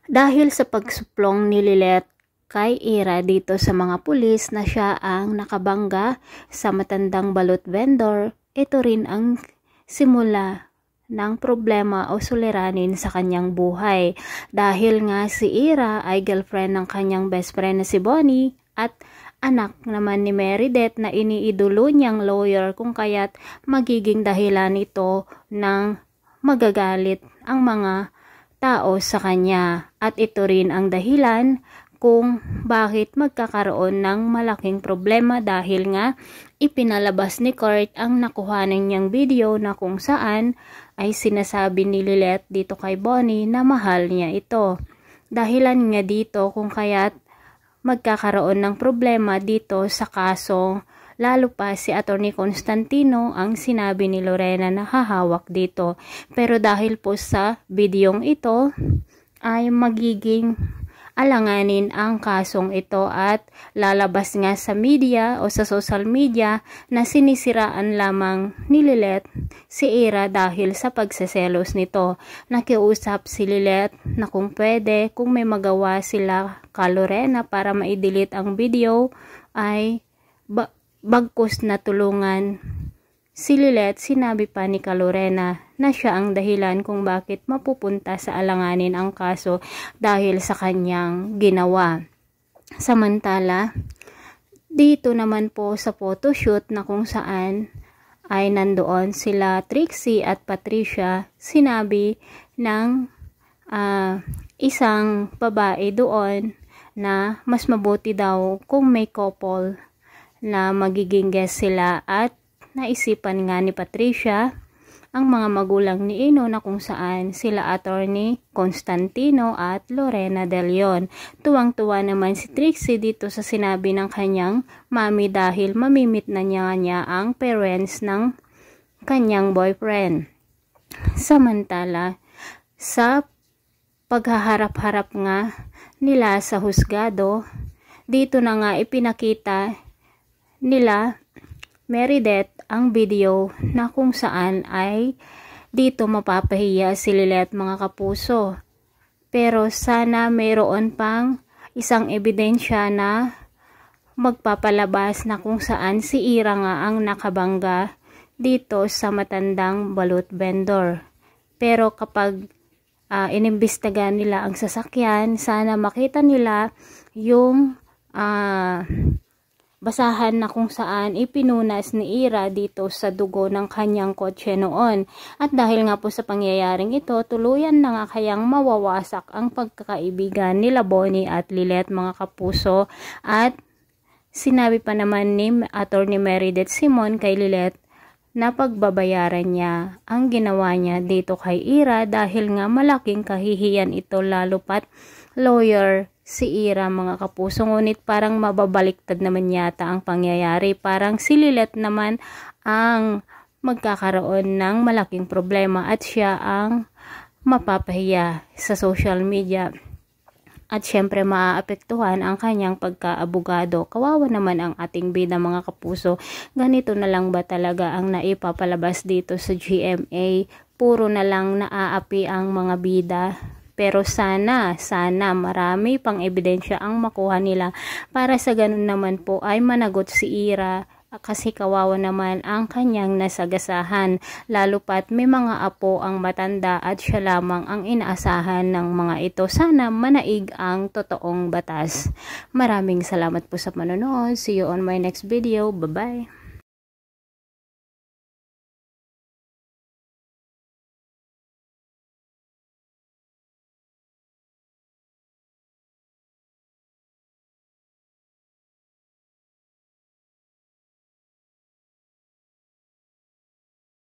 Dahil sa pagsuplong ni Lilet kay Ira dito sa mga pulis na siya ang nakabangga sa matandang balut vendor, ito rin ang simula ng problema o suliranin sa kanyang buhay. Dahil nga si Ira ay girlfriend ng kanyang best friend na si Bonnie at anak naman ni Meredith na iniidolo niyang lawyer, kung kaya't magiging dahilan ito ng magagalit ang mga tao sa kanya, at ito rin ang dahilan kung bakit magkakaroon ng malaking problema dahil nga ipinalabas ni Kurt ang nakuhanan niyang video na kung saan ay sinasabi ni Lilet dito kay Bonnie na mahal niya ito. Dahilan nga dito kung kaya't magkakaroon ng problema dito sa kasong, lalo pa si Attorney Constantino ang sinabi ni Lorena na hahawak dito. Pero dahil po sa videong ito ay magiging alanganin ang kasong ito at lalabas nga sa media o sa social media na sinisiraan lamang ni Lilet si Ira dahil sa pagseselos nito. Nakiusap si Lilet na kung pwede, kung may magawa sila ka Lorena para ma-delete ang video ay bagkus na tulungan si Lilet. Sinabi pa ni Lorena na siya ang dahilan kung bakit mapupunta sa alanganin ang kaso dahil sa kanyang ginawa. Samantala, dito naman po sa photoshoot na kung saan ay nandoon sila Trixie at Patricia, sinabi ng isang babae doon na mas mabuti daw kung may couple na magiging guest sila, at naisipan nga ni Patricia ang mga magulang ni Ino na kung saan sila Attorney Constantino at Lorena De Leon. Tuwang-tuwa naman si Trixie dito sa sinabi ng kanyang mami dahil mamimit na niya ang parents ng kanyang boyfriend. Samantala, sa paghaharap-harap nga nila sa husgado, dito na nga ipinakita nila Meredith ang video na kung saan ay dito mapapahiya si Lilet, mga kapuso. Pero sana mayroon pang isang ebidensya na magpapalabas na kung saan si Ira nga ang nakabangga dito sa matandang balut vendor. Pero kapag inimbestigahan nila ang sasakyan, sana makita nila yung basahan na kung saan ipinunas ni Ira dito sa dugo ng kanyang kotse noon. At dahil nga po sa pangyayaring ito, tuluyan na nga kayang mawawasak ang pagkakaibigan nila Bonnie at Lilet, mga kapuso. At sinabi pa naman ni Attorney Meredith Simon kay Lilet na pagbabayaran niya ang ginawa niya dito kay Ira dahil nga malaking kahihiyan ito, lalo pat lawyer si Ira, mga kapuso. Ngunit parang mababaliktad naman yata ang pangyayari. Parang si Lilet naman ang magkakaroon ng malaking problema at siya ang mapapahiya sa social media. At syempre maaapektuhan ang kanyang pagkaabogado. Kawawa naman ang ating bida, mga kapuso. Ganito na lang ba talaga ang naipapalabas dito sa GMA? Puro na lang naaapi ang mga bida. Pero sana marami pang ebidensya ang makuha nila para sa ganun naman po ay managot si Ira, kasi kawawa naman ang kanyang nasagasahan, lalo pat may mga apo ang matanda at siya lamang ang inaasahan ng mga ito. Sana manaig ang totoong batas. Maraming salamat po sa panonood. See you on my next video. Bye bye.